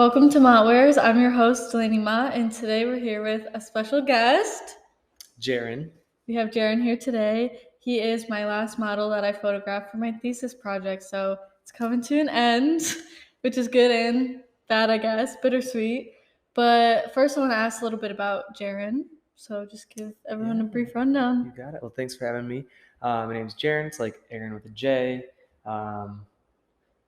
Welcome to Mottwares. I'm your host, Delaney Mott, and today we're here with a special guest. Jarran. We have Jarran here today. He is my last model that I photographed for my thesis project, so it's coming to an end, which is good and bad, I guess, bittersweet. But first, I want to ask a little bit about Jarran, so just give everyone a brief rundown. You got it. Well, thanks for having me. My name's Jarran. It's like Aaron with a J.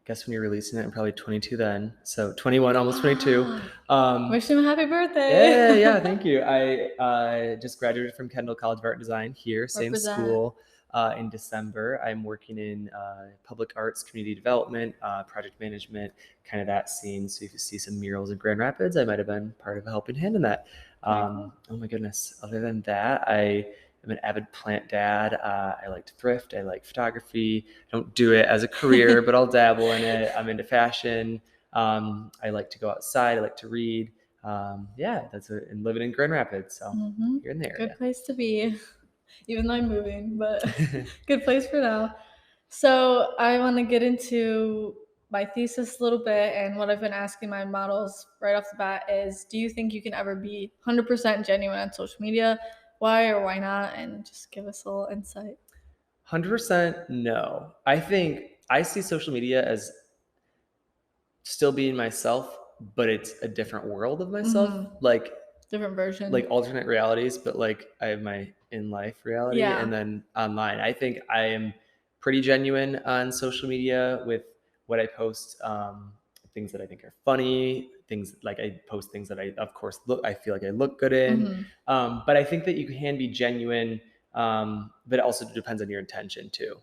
Guess when you're releasing it, I'm probably 22 then. So 21, almost 22. Wish him a happy birthday. Yeah, thank you. I just graduated from Kendall College of Art and Design here, same school, in December. I'm working in public arts, community development, project management, kind of that scene. So if you see some murals in Grand Rapids, I might have been part of a helping hand in that. Oh my goodness. Other than that, I'm an avid plant dad. I like to thrift. I like photography. I don't do it as a career, but I'll dabble in it. I'm into fashion. I like to go outside. I like to read. And living in Grand Rapids. So you're in there. Good place to be, even though I'm moving, but good place for now. So I want to get into my thesis a little bit, and what I've been asking my models right off the bat is, do you think you can ever be 100% genuine on social media? Why or why not? And just give us a little insight. 100% no. I think I see social media as still being myself, but it's a different world of myself. Like different version. Like alternate realities, but like I have my in-life reality and then online. I think I am pretty genuine on social media with what I post, things that I think are funny, things like I post things that I feel like I look good in. But I think that you can be genuine, but it also depends on your intention too.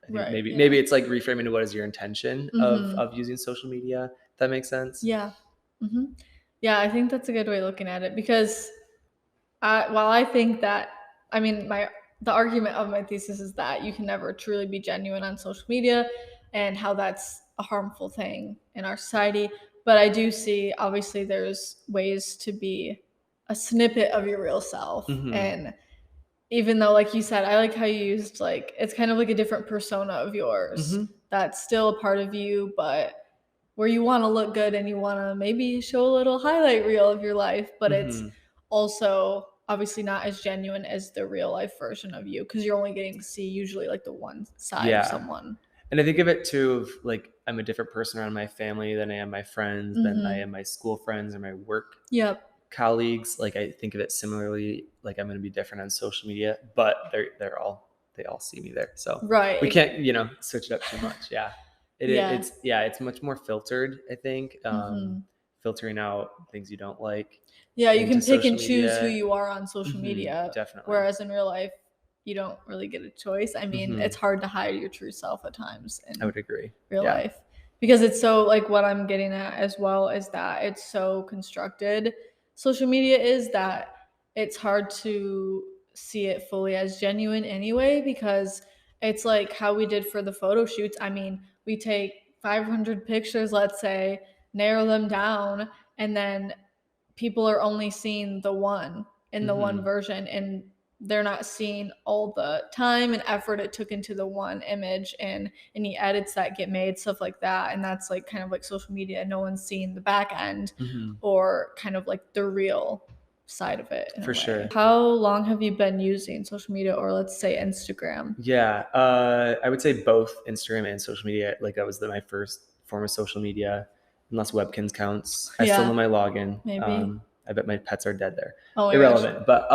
I think maybe it's like reframing to what is your intention of using social media. If that makes sense. Yeah. Yeah, I think that's a good way of looking at it, because while I think that, the argument of my thesis is that you can never truly be genuine on social media and how that's a harmful thing in our society. But I do see, obviously, there's ways to be a snippet of your real self. And even though, like you said, I like how you used, like, it's kind of like a different persona of yours that's still a part of you, but where you want to look good and you want to maybe show a little highlight reel of your life, but it's also obviously not as genuine as the real life version of you, because you're only getting to see usually like the one side of someone. And I think of it too of like I'm a different person around my family than I am my friends, than I am my school friends or my work colleagues. Like I think of it similarly, like I'm going to be different on social media, but they all see me there. So we can't, switch it up too much. It's much more filtered, I think. Filtering out things you don't like. Yeah, you can pick and choose who you are on social media. Definitely. Whereas in real life, you don't really get a choice. I mean, it's hard to hide your true self at times in I would agree. Real life. Because it's so, like, what I'm getting at as well is that it's so constructed. Social media is that it's hard to see it fully as genuine anyway, because it's like how we did for the photo shoots. I mean, we take 500 pictures, let's say, narrow them down, and then people are only seeing the one in the one version, and they're not seeing all the time and effort it took into the one image and any edits that get made, stuff like that. And that's like kind of like social media. No one's seeing the back end or kind of like the real side of it. For sure. How long have you been using social media, or let's say Instagram? Yeah, I would say both Instagram and social media. Like that was my first form of social media, unless Webkins counts. I still know my login. Maybe. I bet my pets are dead there. Oh, irrelevant. But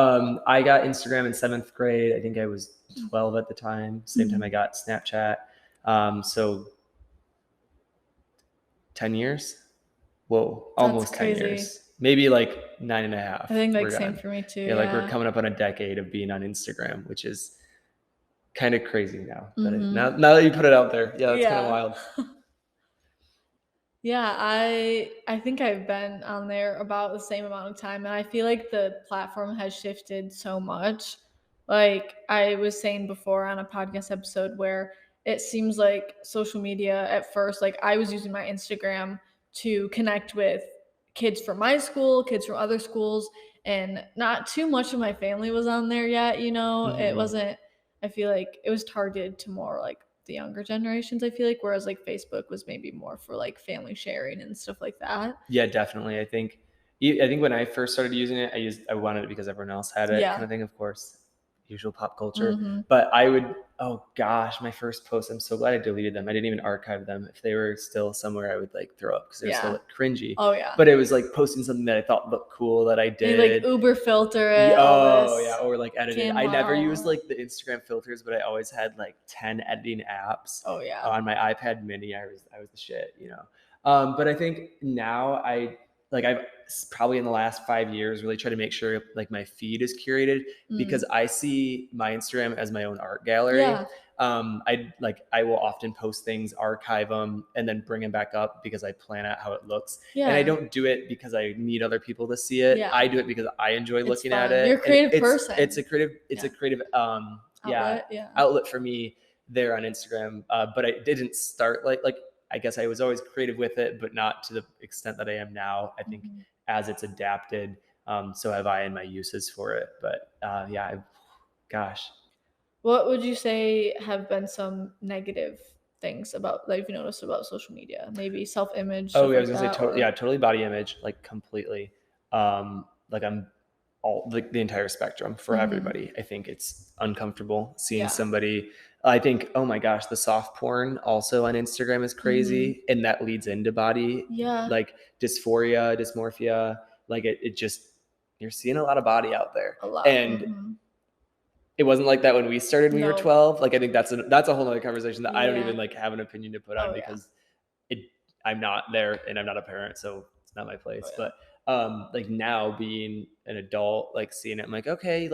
I got Instagram in 7th grade. I think I was 12 at the time. Same time I got Snapchat. So 10 years. Whoa, almost 10 years. Maybe like 9.5. I think like same for me too. Yeah, like we're coming up on a decade of being on Instagram, which is kind of crazy now. Now that you put it out there, that's kind of wild. Yeah, I think I've been on there about the same amount of time, and I feel like the platform has shifted so much. Like I was saying before on a podcast episode, where it seems like social media at first, like I was using my Instagram to connect with kids from my school, kids from other schools, and not too much of my family was on there yet, It wasn't, I feel like it was targeted to more like the younger generations, I feel like, whereas like Facebook was maybe more for like family sharing and stuff like that. Yeah, definitely. I think when I first started using it, I wanted it because everyone else had it, kind of thing. Of course, usual pop culture. Mm-hmm. But I would, oh gosh, my first posts. I'm so glad I deleted them. I didn't even archive them. If they were still somewhere, I would like throw up because they're so like cringy. Oh yeah. But it was like posting something that I thought looked cool that I And you, did. like Uber filter it. Oh yeah, or like edited. I never Canva. used like the Instagram filters, but I always had like 10 editing apps. Oh yeah. On my iPad Mini, I was the shit, you know. But I think now I've probably in the last 5 years really try to make sure like my feed is curated because I see my Instagram as my own art gallery. Yeah. I will often post things, archive them, and then bring them back up because I plan out how it looks. Yeah. And I don't do it because I need other people to see it. Yeah. I do it because I enjoy It's looking fun. at it. You're a creative person. It's a creative outlet for me there on Instagram. But I didn't start like I guess I was always creative with it, but not to the extent that I am now. I think as it's adapted, so have I in my uses for it. But gosh. What would you say have been some negative things about that you've noticed about social media? Maybe self-image. Oh yeah, I was gonna say totally body image, like completely. Like I'm all the entire spectrum for everybody. I think it's uncomfortable seeing somebody. I think, oh my gosh, the soft porn also on Instagram is crazy, and that leads into body like dysphoria, dysmorphia. Like it just, you're seeing a lot of body out there, and it wasn't like that when we started when we were 12. Like I think that's a whole other conversation that I don't even like have an opinion to put on because I'm not there and I'm not a parent, so it's not my place. But like now being an adult, like seeing it, I'm like, okay,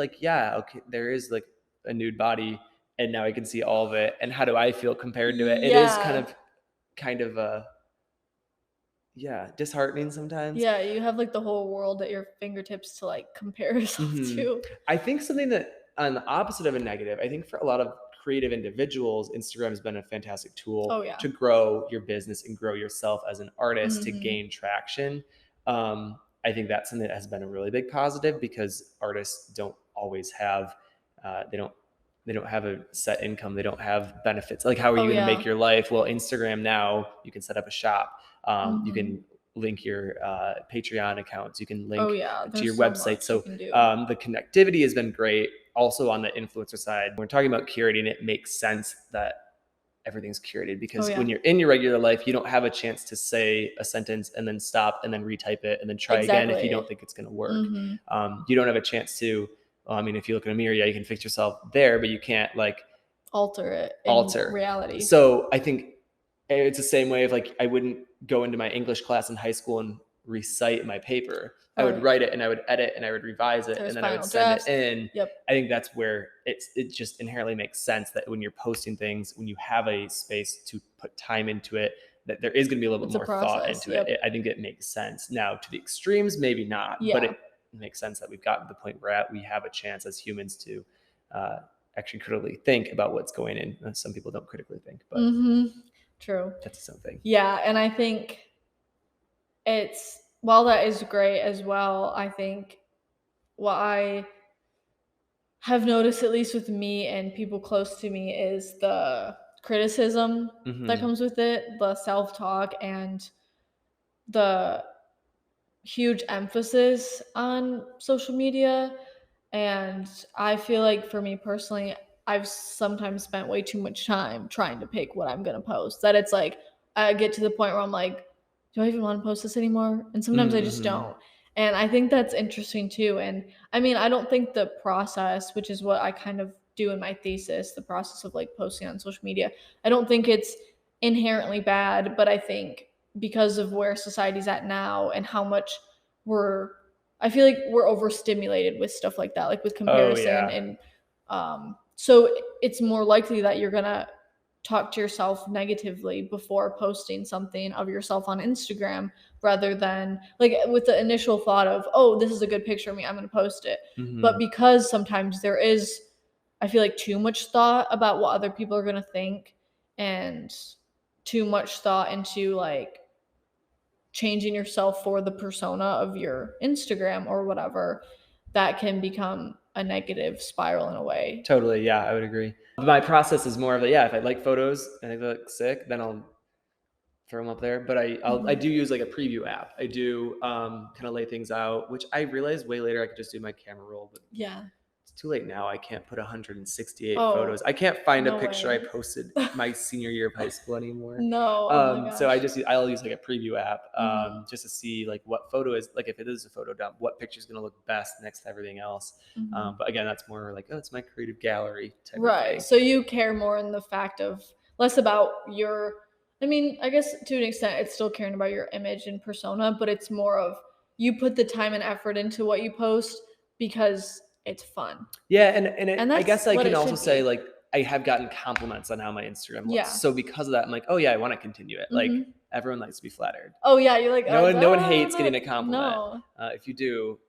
there is like a nude body, and now I can see all of it. And how do I feel compared to it? It is kind of disheartening sometimes. Yeah, you have like the whole world at your fingertips to like compare yourself to. I think something that on the opposite of a negative, I think for a lot of creative individuals, Instagram has been a fantastic tool to grow your business and grow yourself as an artist to gain traction. I think that's something that has been a really big positive because artists don't always have they don't have a set income. They don't have benefits. Like, how are you going to make your life? Well, Instagram now, you can set up a shop. You can link your Patreon accounts. You can link to your website. So the connectivity has been great. Also on the influencer side, when we're talking about curating, it makes sense that everything's curated because when you're in your regular life, you don't have a chance to say a sentence and then stop and then retype it and then try again if you don't think it's going to work. You don't have a chance to, if you look in a mirror, you can fix yourself there, but you can't like alter it in reality. So I think it's the same way of like, I wouldn't go into my English class in high school and recite my paper. I would write it and I would edit and I would revise it and then I would send it in. I think that's where it just inherently makes sense that when you're posting things, when you have a space to put time into it, that there is going to be a little bit more thought into it. I think it makes sense. Now to the extremes, maybe not, but it makes sense that we've gotten to the point we're at. We have a chance as humans to actually critically think about what's going in. Some people don't critically think, but true. That's something. Yeah, and I think while that is great as well, I think what I have noticed, at least with me and people close to me, is the criticism that comes with it, the self-talk, and the huge emphasis on social media. And I feel like for me personally, I've sometimes spent way too much time trying to pick what I'm going to post, that it's like I get to the point where I'm like, do I even want to post this anymore? And sometimes I just don't. And I think that's interesting too. And I mean, I don't think the process, which is what I kind of do in my thesis, the process of like posting on social media, I don't think it's inherently bad, but I think because of where society's at now and how much I feel like we're overstimulated with stuff like that, like with comparison. And so it's more likely that you're going to talk to yourself negatively before posting something of yourself on Instagram, rather than like with the initial thought of, oh, this is a good picture of me, I'm going to post it. But because sometimes there is, I feel like, too much thought about what other people are going to think, and too much thought into like changing yourself for the persona of your Instagram or whatever, that can become a negative spiral in a way. Totally. Yeah, I would agree. My process is more of if I like photos and they look sick, then I'll throw them up there. But I do use like a preview app. I do kind of lay things out, which I realized way later I could just do my camera roll, but Yeah. it's too late now. I can't put 168 Oh, photos. I can't find a no picture way. I posted my senior year of high school anymore. No, oh my So gosh. I'll use like a preview app Mhm. just to see like what photo is like if it is a photo dump, what picture is going to look best next to everything else. Mhm. But again, that's more like it's my creative gallery type of Right. thing. So you care more in the fact of less about your, I mean, I guess to an extent it's still caring about your image and persona, but it's more of you put the time and effort into what you post because it's fun. Yeah, And I that's guess I what can it also should say be. like I have gotten compliments on how my Instagram looks. Yeah. So because of that, I'm like, oh yeah, I want to continue it. Like Mhm. everyone likes to be flattered. Oh yeah, you're like, No one hates no, getting a compliment. no. If you do,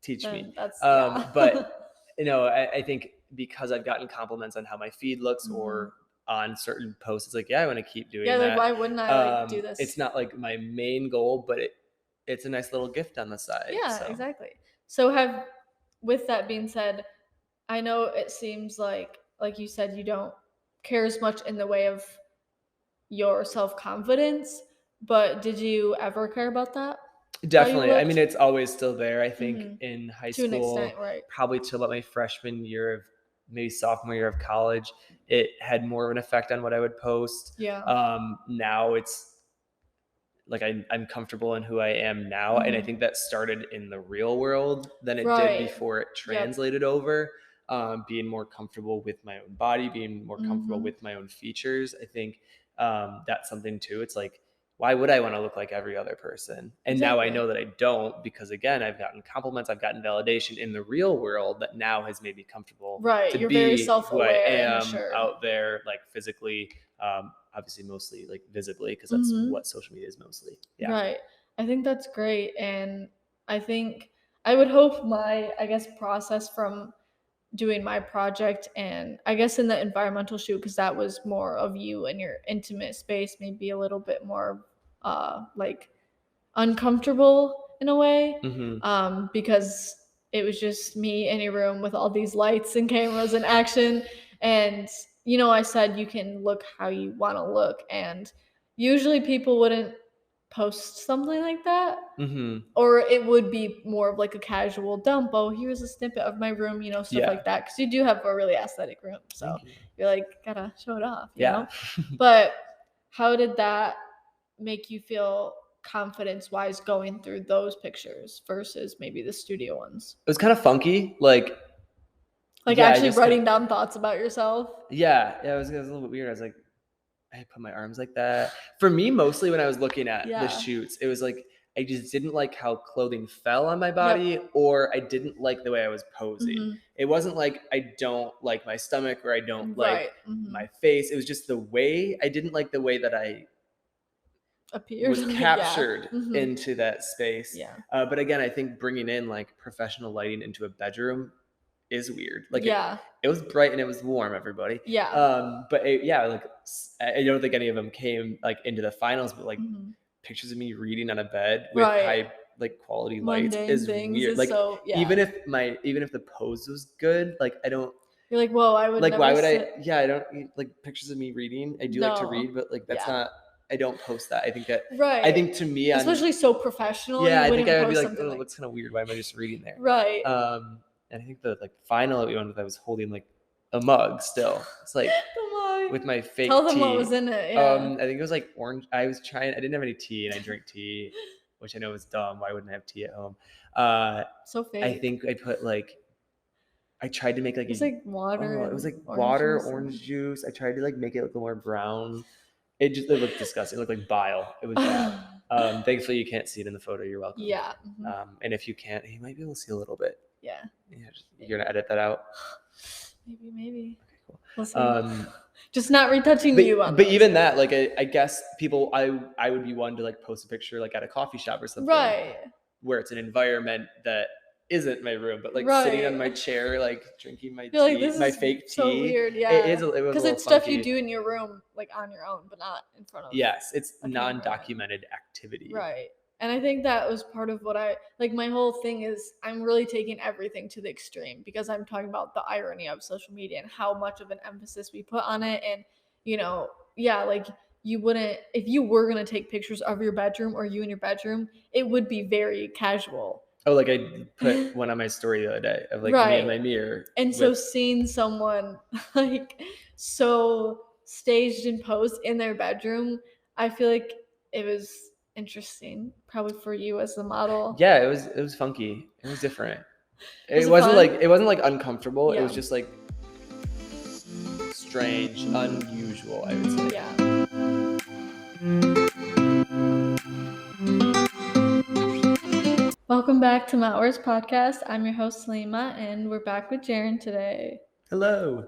teach me. Then that's yeah. But I think because I've gotten compliments on how my feed looks Mhm. or on certain posts, it's like, yeah, I want to keep Yeah, doing like that. why wouldn't I like do It's this? not like my main goal, but it's a nice little gift on the side. Yeah, So exactly. So have with that being said, I know it seems like you said you don't care as much in the way of your self-confidence, but did you ever care about that? How you definitely. I mean, looked? it's always still there. I think Mhm. in high To an extent, school, right. probably till about my freshman year of maybe sophomore year of college, it had more of an effect on what I would post. Yeah. Now it's like I'm comfortable in who I am now. And I Mhm. think that started in the real world than it did Right. before it Yep. translated over. Being more comfortable with my own body, being more comfortable Mhm. with my own features. I think that's something too. It's like, why would I want to look like every other person? And now I Exactly. know that I don't because again, I've gotten compliments, I've gotten validation in the real world that now has made me comfortable Right. to You're very be who I self-aware and am assured. out there, like physically, obviously mostly like visibly because that's Mhm. what social media is mostly. Yeah. Right. I think that's great. And I think I would hope my, I guess, process from doing my project and I guess in the environmental shoot, because that was more of you and your intimate space, maybe a little bit more like uncomfortable in a way. Hmm. Because it was just me in a room with all these lights and cameras and action. And, I said you can look how you want to look. And usually people wouldn't post something like that. Hmm. Or it would be more of like a casual dump. Oh, here's a snippet of my room, stuff Yeah. like that. Because you do have a really aesthetic room. So Thank you. you're like, gotta show it off. Yeah. But how did that make you feel confidence wise going through those pictures versus maybe the studio ones? It was kind of funky. Like, Like yeah, I actually just kind of, writing down thoughts about yourself? yeah, it was a little bit weird. I was like, I put my arms like that. For me, mostly when I was looking at the Yeah. shoots, it was like, I just didn't like how clothing fell on my Yep. body, or I didn't like the way I was posing. Mhm. It wasn't like I don't like my stomach or I don't like Right. Mhm. my face. It was just the way I didn't like the way that I Appeared. was Yeah. captured Mhm. into that space. Yeah. But again, I think bringing in like professional lighting into a bedroom is weird. Like Yeah. it was bright and it was warm, everybody. Yeah. But yeah, like I don't think any of them came like into the finals, but like Mhm. pictures of me reading on a bed with Right. high like quality lights Mundane is things weird. is Like so yeah. even if the pose was good, like I don't You're like, "Whoa, I would like why never would I sit." yeah, I don't like pictures of me reading. I do like to No. read, but like that's Yeah. not I don't post that. I Right. think to me on Especially so professional, yeah, you I think wouldn't I would be post like, something oh, it like looks kind of weird. Why am I just reading there? right. And I think the like final that we went with, I was holding like a mug still. It's like Come on. with my Tell fake them what was tea. in it, yeah. I think it was like orange. I didn't have any tea, and I drink tea, which I know is dumb. Why wouldn't I have tea at home? So I fake. think I put like I tried to make like It's a like water it was and like orange water, juice orange and juice. I tried to like make it look more brown. It looked disgusting. It looked like bile. It was bad. Thankfully, you can't see it in the photo. You're welcome. Yeah. Mhm. And if you can't, you might be able to see a little bit. Yeah. Yeah, you're gonna edit that out. Maybe. Okay, cool. We'll see. Um, Just not retouching you on but those. even that, like, I guess people, I would be one to like post a picture like at a coffee shop or something Right. where it's an environment that isn't my room, but like sitting on my Right. chair, like drinking my You're like, tea, this my is fake so tea. weird, yeah. It was a Because little it's stuff you funky. do in your room, like on your own, but not in front of Yes, it's a camera. non-documented activity. Right. And I think that was part of what I like. My whole thing is I'm really taking everything to the extreme because I'm talking about the irony of social media and how much of an emphasis we put on it. And, yeah, like you wouldn't, if you were going to take pictures of your bedroom or you in your bedroom, it would be very casual. Oh, like I put one on my story the other day of like me and my Right. mirror. And so seeing someone like so staged and posed in their bedroom, I feel like it was interesting, probably for you as the model. Yeah, it was funky. It was different. Was It it wasn't fun? like uncomfortable. It was Yeah. just like strange, unusual, I would say. Yeah. Welcome back to Matwor's podcast. I'm your host, Salima, and we're back with Jarran today. Hello.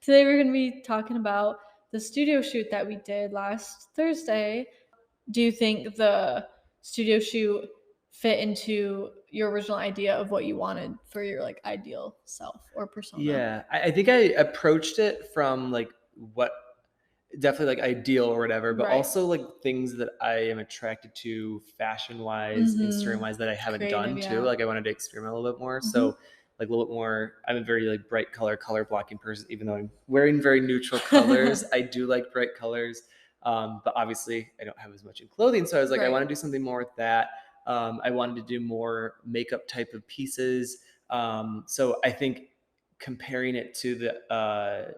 Today we're going to be talking about the studio shoot that we did last Thursday. Do you think the studio shoot fit into your original idea of what you wanted for your like ideal self or persona? Yeah, I think I approached it from like what definitely like ideal or whatever, but Right. also like things that I am attracted to fashion wise, Instagram wise that I haven't done too. Like I wanted to experiment a little bit more. So like a little bit more, I'm a very like bright color blocking person, even though I'm wearing very neutral colors. I do like bright colors. But obviously I don't have as much in clothing. So I was like, I want to do something more with that. I wanted to do more makeup type of pieces. So I think comparing it to the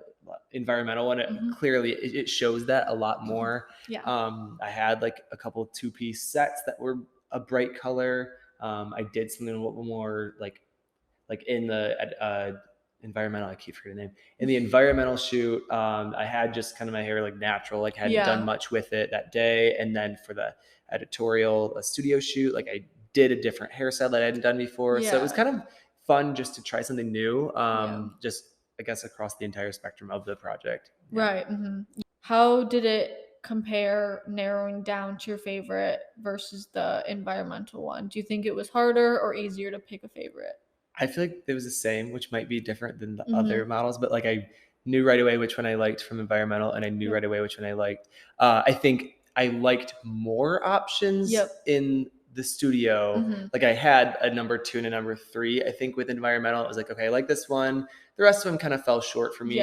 environmental one, clearly it shows that a lot more. Yeah. I had like a couple 2-piece sets that were a bright color. I did something a little more like in the environmental, I keep forgetting the name. In the environmental shoot, I had just kind of my hair like natural, like hadn't done much with it that day. And then for the editorial studio shoot, like I did a different hairstyle that I hadn't done before. So it was kind of fun just to try something new. Just I guess across the entire spectrum of the project. Right. How did it compare narrowing down to your favorite versus the environmental one? Do you think it was harder or easier to pick a favorite? I feel like it was the same, which might be different than the other models, but like I knew right away which one I liked from environmental, and I knew right away which one I liked. I think I liked more options in the studio. Like I had a number 2 and a number 3. I think with environmental, it was like, okay, I like this one. The rest of them kind of fell short for me.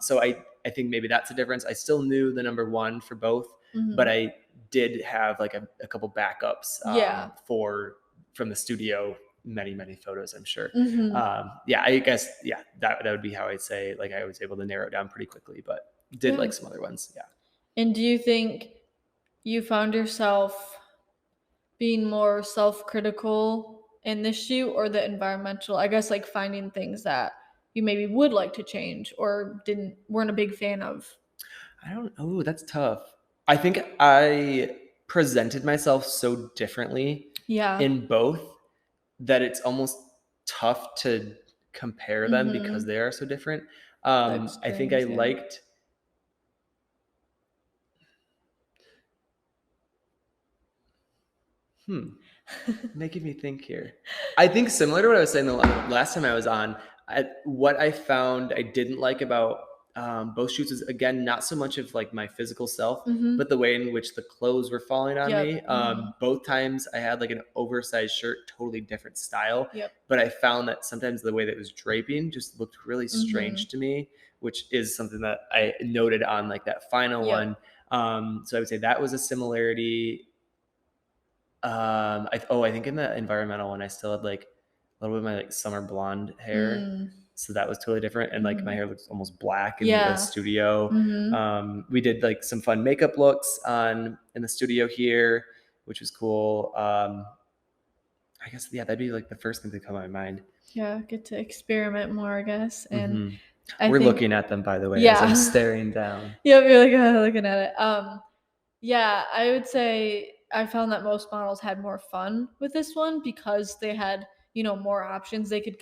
So I think maybe that's a difference. I still knew the number 1 for both, but I did have like a couple backups from the studio, many photos, I'm sure. I guess that would be how I'd say like I was able to narrow it down pretty quickly, but did like some other ones. And do you think you found yourself being more self-critical in this shoot or the environmental? I guess like finding things that you maybe would like to change or weren't a big fan of. I don't know. That's tough. I think I presented myself so differently in both that it's almost tough to compare them because they are so different. I think I liked making me think here. I think similar to what I was saying the last time I was on, what I found I didn't like about both shoots is, again, not so much of like my physical self, but the way in which the clothes were falling on me. Both times I had like an oversized shirt, totally different style, but I found that sometimes the way that it was draping just looked really strange to me, which is something that I noted on like that final one. So I would say that was a similarity. I think in the environmental one, I still had like a little bit of my like summer blonde hair. So that was totally different. And like my hair looks almost black in the studio. We did like some fun makeup looks in the studio here, which was cool. I guess, that'd be like the first thing to come to my mind. Yeah, get to experiment more, I guess. And we're looking at them, by the way, as I'm staring down. You're like looking at it. I would say I found that most models had more fun with this one because they had, more options. They could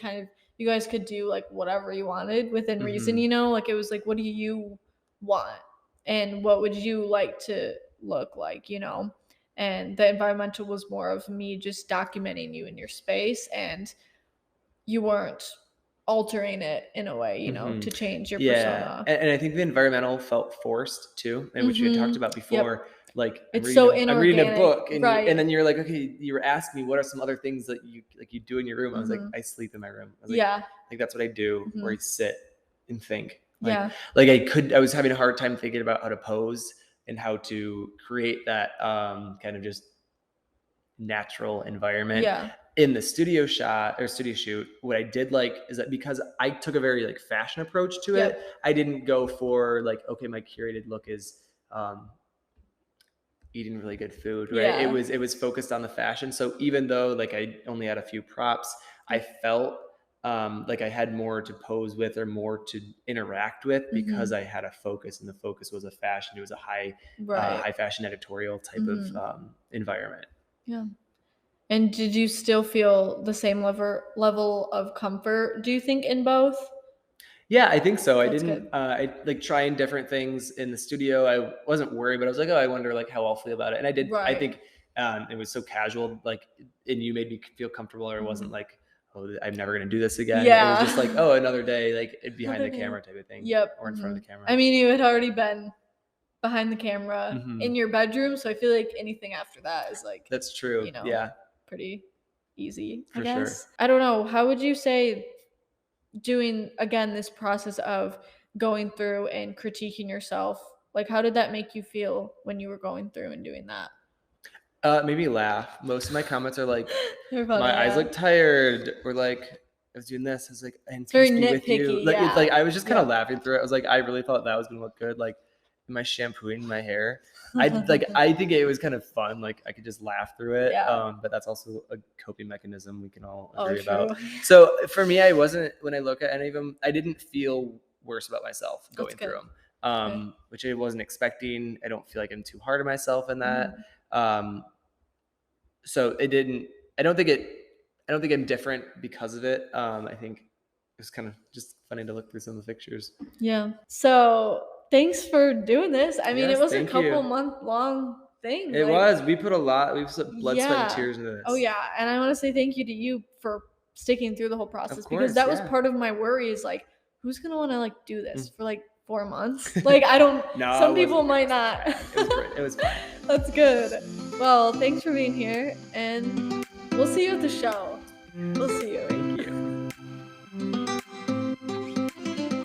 you guys could do like whatever you wanted within reason, like it was like, what do you want? And what would you like to look like, And the environmental was more of me just documenting you in your space, and you weren't altering it in a way, to change your persona. And I think the environmental felt forced too, and which we had talked about before. like It's I'm so reading I'm reading a inorganic, book, and right. then you're like, okay, you were asking me what are some other things that you do in your room. I was like, Mhm. I sleep in my room. I was like, Yeah. like that's what I do, Mhm. where I sit and think. Yeah. Like I was having a hard time thinking about how to pose and how to create that kind of just natural environment. Yeah. In the studio shot or studio shoot, what I did like is that because I took a very like fashion approach to Yep. it, I didn't go for like, okay, my curated look is eating really good food, right? Yeah. It was focused on the fashion. So even though like I only had a few props, I felt like I had more to pose with or more to interact with because I had a focus, and the focus was a fashion. It was a Right. high fashion editorial type of environment. Yeah. And did you still feel the same level of comfort, do you think, in both? Yeah, I think so. I That's didn't. good. I like trying different things in the studio. I wasn't worried, but I was like, oh, I wonder like how I'll feel about it. And I did. I Right. think it was so casual, like, and you made me feel comfortable. Or it wasn't like, oh, I'm never gonna do this again. It was just like, Yeah. oh, another day, like behind Another the day. camera type of thing, Yep. or in front of the camera. I mean, you had already been behind the camera in Mhm. your bedroom, so I feel like anything after that is like, That's true. you know, Yeah, pretty easy, I for sure. guess. I don't know. How would you say doing again this process of going through and critiquing yourself, like how did that make you feel when you were going through and doing that? Made me laugh. Most of my comments are like, They're funny, my eyes yeah. look tired, or like I was doing this. I was like, and It's very taste me with you. nitpicky, Like it's yeah. like I was just kind of Yep. laughing through it. I was like, I really thought that was gonna look good. Like, am I shampooing my hair? I think it was kind of fun. Like I could just laugh through it. Yeah. But that's also a coping mechanism we can all Oh, agree true. about. So for me, I wasn't, when I look at any of them, I didn't feel worse about myself That's going good. through them. Good. Which I wasn't expecting. I don't feel like I'm too hard on myself in that. So it didn't. I don't think it. I don't think I'm different because of it. I think it was kind of just funny to look through some of the pictures. Yeah. So thanks for doing this. I mean, it Yes, was a thank couple you. month long thing. It Like, was. We put a lot. We've put blood, sweat, and yeah. tears into Oh, this. yeah. And I want to say thank you to you for sticking through the whole Of process because course, that was yeah. part of my worry is like, who's going to want to like do this for like 4 months? Like, I don't, No, some it people wasn't. might It was not. bad. It was great. It was fine. That's good. Well, thanks for being here and we'll see you at the show. We'll see you.